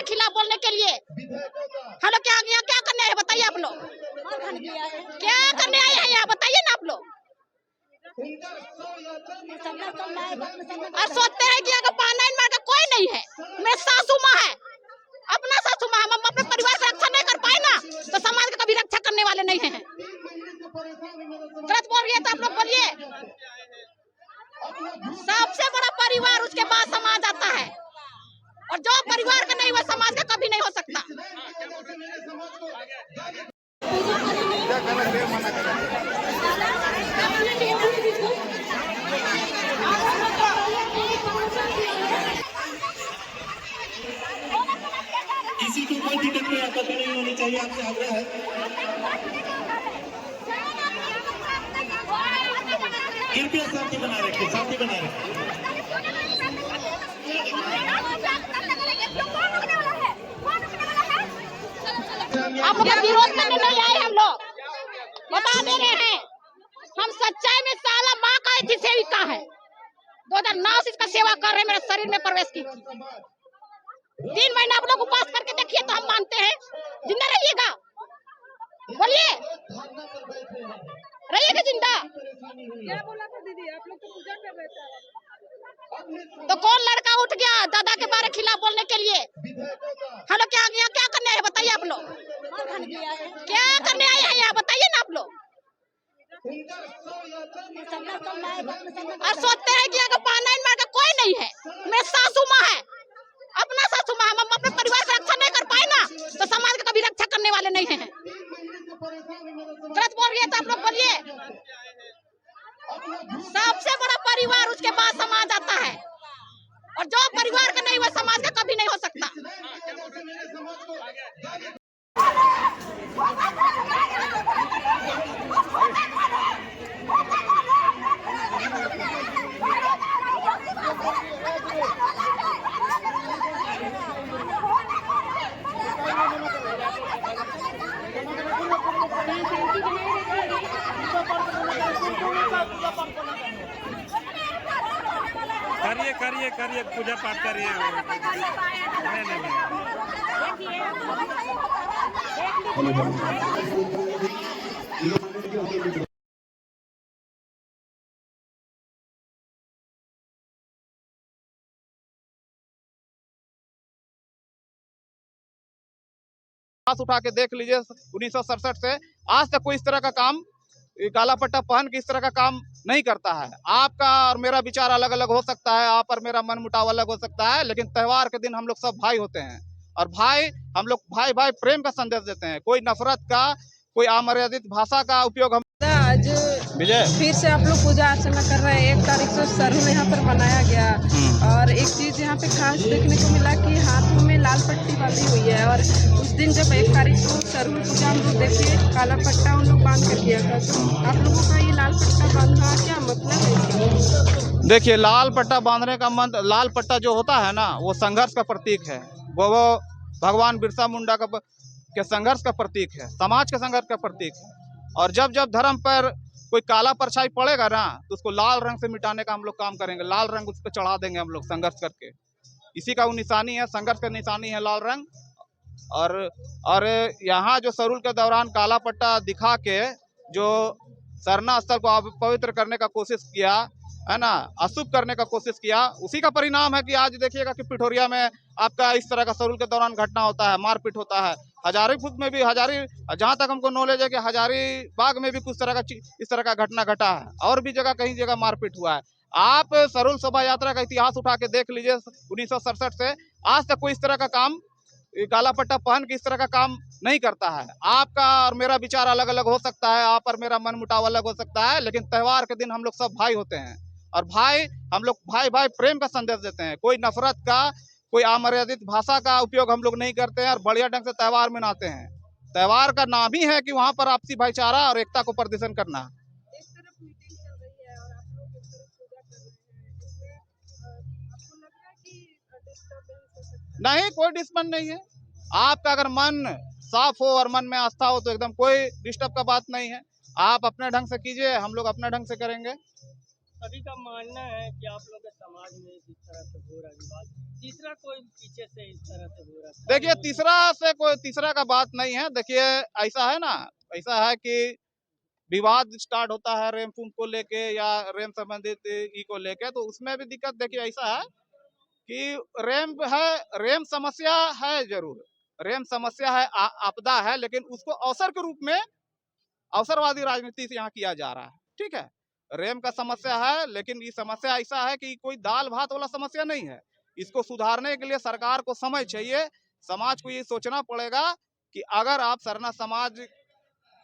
खिलाफ बोलने के लिए। हम लोग क्या करने आए बताइए आप लोग, क्या करने आए हैं यहाँ बताइए ना आप लोग। और सोचते हैं कि अगर पाना इन मार का कोई नहीं है, मेरे सासू माँ है, अपना सासू माँ, हम अपने परिवार का रक्षा नहीं कर पाए ना तो समाज का कभी रक्षा करने वाले नहीं हैं। गलत बोल रही है तो आप लोग बोलिए। सबसे बड़ा परिवार, उसके बाद समाज आता है, और जो परिवार का नहीं वो समाज का कभी नहीं हो सकता। किसी को कोई दिक्कत नहीं, आपत्ति नहीं होनी चाहिए, आपसे आग्रह है। कृपया शांति बना रखिए, शांति बना रखिए। आप लोग विरोध करने नहीं आए, हम लोग बता दे रहे हैं। हम सच्चाई में साला माँ का ऐसी सेविका है, 2009 से इसका सेवा कर रहे हैं, मेरे शरीर में प्रवेश की 3 महीना आप लोग उपवास करके देखिए तो हम मानते हैं। जिंदा रहिएगा, बोलिए, रहिएगा जिंदा। क्या बोला था दीदी, आप लोग तो पूजा कर रहे थे, तो कौन लड़का उठ गया दादा के बारे खिलाफ बोलने के लिए। हम लोग क्या करने आए बताइए आप लोग, क्या करने आए हैं यहाँ बताइए ना आप लोग। और सोचते हैं कि अगर पाना इन मार का कोई नहीं है, मेरे सासू माँ है, अपना सासू माँ, हम अपने परिवार का रक्षा नहीं कर पाए ना तो समाज का कभी रक्षा करने वाले नहीं हैं। गलत बोल रही है तो आप लोग बोलिए। सबसे बड़ा परिवार, उसके बाद समाज आता है, और जो परिवार का नहीं वो समाज का कभी नहीं हो सकता। करिए पूजा पाठ करिए। उठा के देख लीजिए 1967 से आज तक कोई इस तरह का काम, काला पट्टा पहन के इस तरह का काम नहीं करता है। आपका और मेरा विचार अलग अलग हो सकता है, आप और मेरा मन मुटाव अलग हो सकता है, लेकिन त्योहार के दिन हम लोग सब भाई होते हैं, और भाई हम लोग भाई प्रेम का संदेश देते हैं। कोई नफरत का, कोई अमर्यादित भाषा का उपयोग हम आज फिर से आप लोग पूजा अर्चना कर रहे हैं। 1 तारीख से सरहुल यहाँ पर बनाया गया, और एक चीज यहाँ पे खास देखने को मिला कि हाथों में लाल पट्टी बांधी हुई है, और उस दिन जब 1 तारीख को सरहुल पूजा हम लोग देखे, काला पट्टा उन लोग बांध कर दिया था। तो आप लोगों का ये लाल पट्टा बांधना क्या मतलब है? देखिए, लाल पट्टा बांधने का मंत्र, लाल पट्टा जो होता है ना, वो संघर्ष का प्रतीक है। वो भगवान बिरसा मुंडा के संघर्ष का प्रतीक है, समाज के संघर्ष का प्रतीक है। और जब धर्म पर कोई काला परछाई पड़ेगा ना तो उसको लाल रंग से मिटाने का हम लोग काम करेंगे, लाल रंग उस पर चढ़ा देंगे हम लोग संघर्ष करके। इसी का वो निशानी है, संघर्ष का निशानी है लाल रंग। और यहाँ जो सरहुल के दौरान काला पट्टा दिखा के जो सरना स्थल को पवित्र करने का कोशिश किया है ना, अशुभ करने का कोशिश किया, उसी का परिणाम है कि आज देखिएगा कि पिठोरिया में आपका इस तरह का सरहुल के दौरान घटना होता है, मारपीट होता है। हजारीबाग में भी, जहाँ तक हमको नॉलेज है कि हजारीबाग में भी कुछ तरह का इस तरह का घटना घटा है, और भी जगह कहीं जगह मारपीट हुआ है। आप सरहुल शोभा यात्रा का इतिहास उठा के देख लीजिए 1967 से आज तक कोई इस तरह का काम, काला पट्टा पहन के इस तरह का काम नहीं करता है। आपका और मेरा विचार अलग अलग हो सकता है, आप और मेरा मन मुटाव अलग हो सकता है, लेकिन त्योहार के दिन हम लोग सब भाई होते हैं, और हम लोग भाई प्रेम का संदेश देते हैं। कोई नफरत का, कोई अमर्यादित भाषा का उपयोग हम लोग नहीं करते हैं, और बढ़िया ढंग से त्योहार मनाते हैं। त्योहार का नाम ही है कि वहाँ पर आपसी भाईचारा और एकता को प्रदर्शन करना। एक तरफ मीटिंग चल रही है और आप लोग एक तरफ पूजा कर रहे हैं, इसमें आपको लग रहा है कि डिस्टर्बेंस हो सकता है? नहीं, कोई डिस्टर्बेंस नहीं है। आपका अगर मन साफ हो और मन में आस्था हो तो एकदम कोई डिस्टर्ब का बात नहीं है। आप अपने ढंग से कीजिए, हम लोग अपने ढंग से करेंगे। सभी का मानना है कि आप लोग के समाज में जिस तरह से हो रहा है विवाद, तीसरा कोई पीछे से इस तरह से हो रहा है। देखिए तीसरा का बात नहीं है। देखिए ऐसा है ना, ऐसा है कि विवाद स्टार्ट होता है रेम को लेके या रेम संबंधित ई को लेके, तो उसमें भी दिक्कत देखिए ऐसा है कि रेम समस्या है, जरूर रेम समस्या है, आपदा है, लेकिन उसको अवसर के रूप में अवसरवादी राजनीति से यहाँ किया जा रहा है। ठीक है, रेम का समस्या है, लेकिन ये समस्या ऐसा है कि कोई दाल भात वाला समस्या नहीं है। इसको सुधारने के लिए सरकार को समय चाहिए। समाज को ये सोचना पड़ेगा कि अगर आप सरना समाज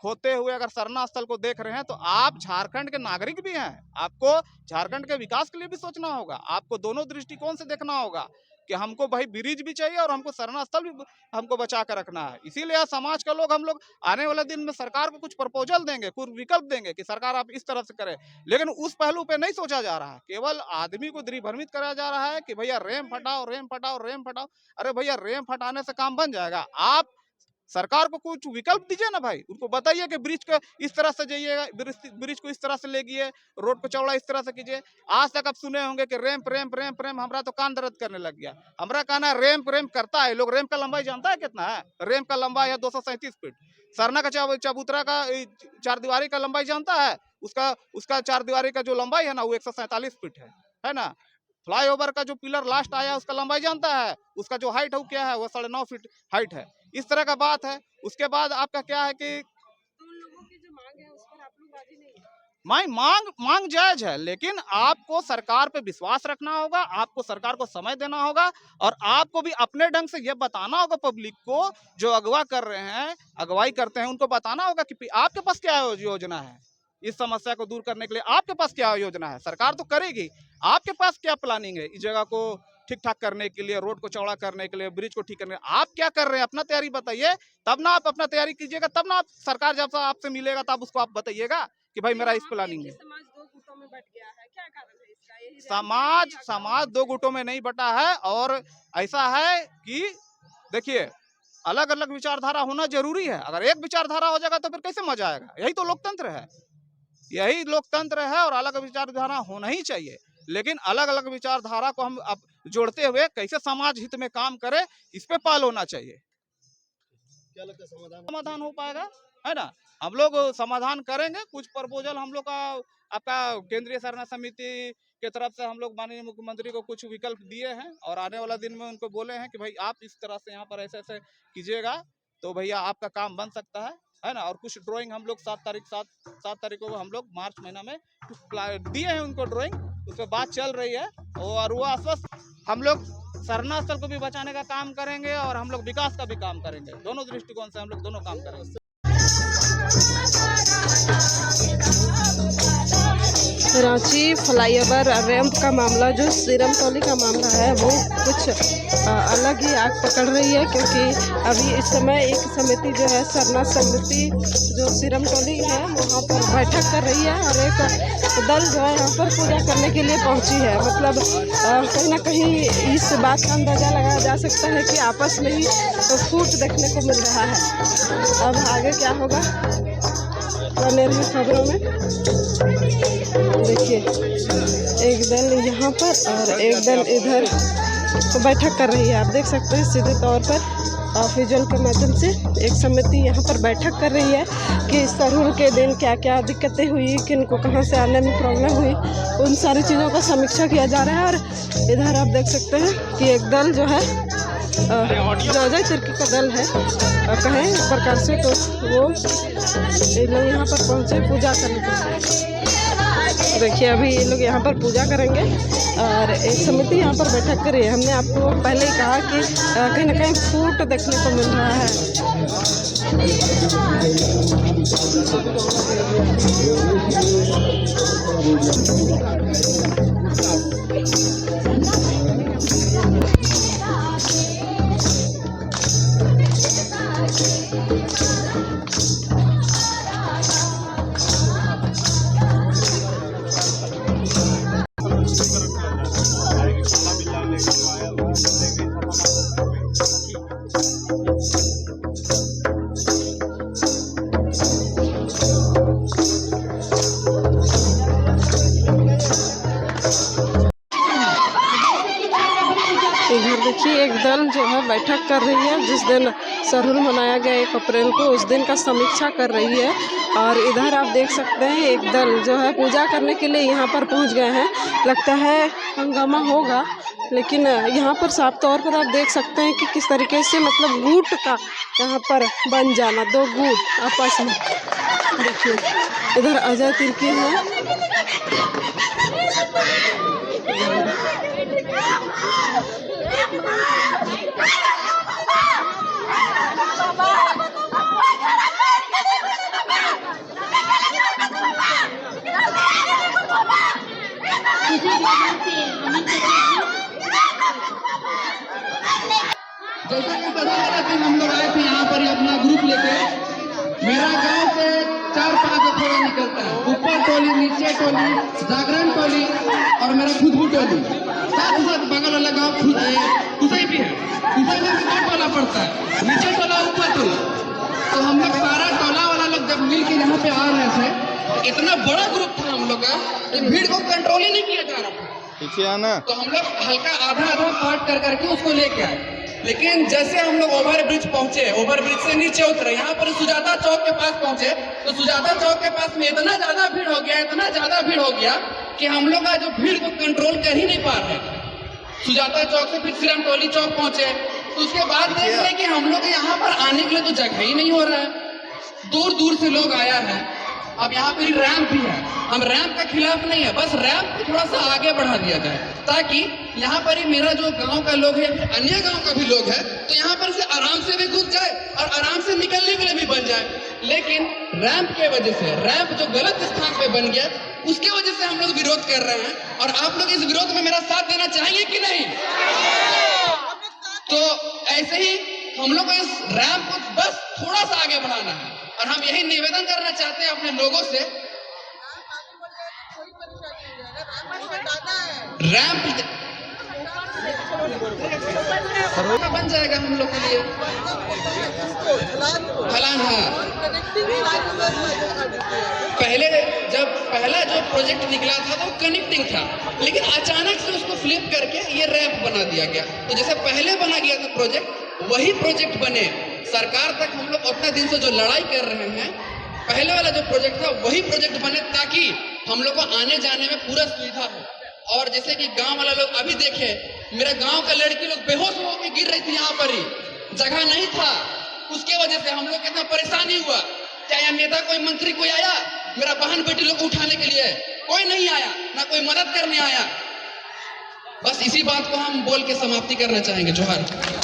होते हुए अगर सरना स्थल को देख रहे हैं तो आप झारखंड के नागरिक भी हैं। आपको झारखंड के विकास के लिए भी सोचना होगा। आपको दोनों दृष्टिकोण से देखना होगा कि हमको भाई ब्रिज भी चाहिए और हमको सरना स्थल भी हमको बचा कर रखना है। इसीलिए समाज का लोग हम लोग आने वाले दिन में सरकार को कुछ प्रपोजल देंगे, कुछ विकल्प देंगे कि सरकार आप इस तरह से करें, लेकिन उस पहलू पे नहीं सोचा जा रहा है। केवल आदमी को दिग्भ्रमित कराया जा रहा है कि भैया रेम फटाओ, रेम फटाओ, रेम फटाओ। अरे भैया रेम फटाने से काम बन जाएगा? आप सरकार को कुछ विकल्प दीजिए ना भाई, उनको बताइए कि ब्रिज को इस तरह से जाइएगा, ब्रिज को इस तरह से ले गए, रोड को चौड़ा इस तरह से कीजिए। आज तक आप सुने होंगे कि रेम्प रेम्प रेम्प रेम्प, हमरा तो कान दर्द करने लग गया। हमरा कहना है रेम्प रेम्प करता है लोग। रेम्प का लंबाई जानता है कितना है? रेम्प का लंबाई है 237 फीट। सरना का चबूतरा का चार दीवारी का लंबाई जानता है? उसका चार दीवारी का जो लंबाई है ना वो 147 फीट है ना। फ्लाईओवर का जो पिलर लास्ट आया उसका लंबाई जानता है? उसका जो हाइट है वो क्या है? वो 9.5 फीट हाइट है। इस तरह का बात है। उसके बाद आपका क्या है कि उन लोगों की जो मांग है उस पर आप लोग राजी नहीं है। मांग जायज है, लेकिन आपको सरकार पे विश्वास रखना होगा, आपको सरकार को समय देना होगा और आपको भी अपने ढंग से ये बताना होगा पब्लिक को, जो अगवा कर रहे हैं, अगवाई करते हैं, उनको बताना होगा कि आपके पास क्या योजना है इस समस्या को दूर करने के लिए। आपके पास क्या योजना है? सरकार तो करेगी, आपके पास क्या प्लानिंग है इस जगह को ठीक ठाक करने के लिए, रोड को चौड़ा करने के लिए, ब्रिज को ठीक करने के लिए? आप क्या कर रहे हैं? अपना तैयारी बताइए, तब ना आप अपना तैयारी कीजिएगा, तब ना आप सरकार जब आपसे मिलेगा तब उसको आप बताइएगा कि भाई मेरा इस प्लानिंग है। समाज दो गुटों में बट गया है, क्या कारण है इसका? यही समाज दो गुटों में नहीं बटा है, और ऐसा है कि देखिए अलग अलग विचारधारा होना जरूरी है। अगर एक विचारधारा हो जाएगा तो फिर कैसे मजा आएगा? यही तो लोकतंत्र है, यही लोकतंत्र है। और अलग विचारधारा होना ही चाहिए, लेकिन अलग अलग विचारधारा को हम अब जोड़ते हुए कैसे समाज हित में काम करें, इस पे पाल होना चाहिए। क्या लगता है समाधान हो पाएगा, है ना? हम लोग समाधान करेंगे। कुछ प्रपोजल हम लोग का आपका केंद्रीय सरना समिति के तरफ से हम लोग माननीय मुख्यमंत्री को कुछ विकल्प दिए हैं, और आने वाला दिन में उनको बोले हैं कि भाई आप इस तरह से यहाँ पर ऐसे ऐसे कीजिएगा तो भैया आपका काम बन सकता है ना। और कुछ ड्राइंग हम लोग 7 तारीख को हम लोग मार्च महीना में दिए हैं उनको ड्राइंग, उस पर बात चल रही है। और वो आश्वस्त, हम लोग सरना स्थल को भी बचाने का काम करेंगे और हम लोग विकास का भी काम करेंगे। दोनों दृष्टिकोण से हम लोग दोनों काम करेंगे। रांची फ्लाईओवर रैंप का मामला, जो सीरम टोली का मामला है, वो कुछ अलग ही आग पकड़ रही है, क्योंकि अभी इस समय एक समिति जो है सरना समिति जो सीरम टोली है वहाँ पर बैठक कर रही है, और एक दल जो है यहाँ पर पूजा करने के लिए पहुँची है। मतलब कहीं ना कहीं इस बात का अंदाज़ा लगाया जा सकता है कि आपस में ही फूट देखने को मिल रहा है। अब आगे क्या होगा बने रहे खबरों में। देखिए एक दल यहाँ पर और एक दल इधर तो बैठक कर रही है। आप देख सकते हैं सीधे तौर पर विजुअल के माध्यम से एक समिति यहाँ पर बैठक कर रही है कि सरहुल के दिन क्या क्या दिक्कतें हुई, किनको कहाँ से आने में प्रॉब्लम हुई, उन सारी चीज़ों का समीक्षा किया जा रहा है। और इधर आप देख सकते हैं कि एक दल जो है जो अजय तिर्की का दल है कहें एक प्रकार से, तो वो ये लोग यहाँ पर पहुँचे पूजा करने के लिए। देखिए अभी ये लोग यहाँ पर पूजा करेंगे और एक समिति यहाँ पर बैठक कर रही है। हमने आपको पहले ही कहा कि कहीं ना कहीं फूट देखने को मिल रहा है। देखिए एक दल जो है बैठक कर रही है। जिस दिन सरहुल मनाया गया 1 अप्रैल को, उस दिन का समीक्षा कर रही है। और इधर आप देख सकते हैं एक दल जो है पूजा करने के लिए यहाँ पर पहुँच गए हैं। लगता है हंगामा होगा, लेकिन यहाँ पर साफ तौर पर आप देख सकते हैं कि किस तरीके से मतलब गुट का यहाँ पर बन जाना, 2 गुट आपस में। देखिए इधर अजय तिर्की है। जैसा कि पता चला कि हम लोग आए थे यहाँ पर अपना ग्रुप लेके। मेरा गांव से 4-5 टोली निकलता है, ऊपर टोली, नीचे टोली, जागरण टोली और मेरा खुदबू टोली। साथ ही साथ बगल वाला गाँव कुसई भी है। कुसई में भी 2 टोला पड़ता है, नीचे टोला ऊपर टोला। तो हम लोग सारा टोला वाला लोग जब मिल के यहाँ पे आ रहे थे, इतना बड़ा ग्रुप था हम लोग का, भीड़ को कंट्रोल ही नहीं किया जा रहा था। पीछे आना। तो हम लोग हल्का आधा पार्ट कर करके उसको लेके आए। लेकिन जैसे हम लोग ओवर ब्रिज पहुंचे, ओवर ब्रिज से नीचे उतरे, यहाँ पर सुजाता चौक के पास पहुंचे, तो सुजाता चौक के पास में इतना ज्यादा भीड़ हो गया, इतना ज्यादा भीड़ हो गया कि हम लोग का जो भीड़ को कंट्रोल कर ही नहीं पा रहे। सुजाता चौक से फिर श्री राम टोली चौक पहुंचे, तो उसके बाद देख रहे कि हम लोग यहाँ पर आने के लिए तो जगह ही नहीं हो रहा है। दूर दूर से लोग आया है। अब यहाँ पर रैंप भी है, हम रैंप के खिलाफ नहीं है, बस रैंप को थोड़ा सा आगे बढ़ा दिया जाए ताकि यहाँ पर ही मेरा जो गांव का लोग है, अन्य गांव का भी लोग है, तो यहाँ पर से आराम से भी घुस जाए और आराम से निकलने के लिए भी बन जाए। लेकिन रैंप के वजह से, रैंप जो गलत स्थान पे बन गया, उसके वजह से हम लोग विरोध कर रहे हैं। और आप लोग इस विरोध में मेरा साथ देना चाहेंगे कि नहीं? तो ऐसे ही हम लोग को इस रैंप को बस थोड़ा सा आगे बढ़ाना है और हम यही निवेदन करना चाहते हैं अपने लोगों से। रैंप बन जाएगा हम लोग के लिए ढलान। हाँ, पहला जो प्रोजेक्ट निकला था तो कनेक्टिंग था, लेकिन अचानक से उसको फ्लिप करके ये रैंप बना दिया गया। तो जैसे पहले बना गया था प्रोजेक्ट, वही प्रोजेक्ट बने। सरकार तक हम लोग उतना दिन से जो लड़ाई कर रहे हैं, पहले वाला जो प्रोजेक्ट था वही प्रोजेक्ट बने ताकि हम लोग को आने जाने में पूरा सुविधा हो। और जैसे कि गांव वाला लोग अभी देखे, मेरा गांव का लड़की लोग बेहोश होकर गिर रही थी, यहाँ पर ही जगह नहीं था, उसके वजह से हम लोग कितना परेशानी हुआ। क्या यहाँ नेता कोई मंत्री कोई आया मेरा बहन बेटी लोग को उठाने के लिए? कोई नहीं आया, ना कोई मदद करने आया। बस इसी बात को हम बोल के समाप्ति करना चाहेंगे। जोहार।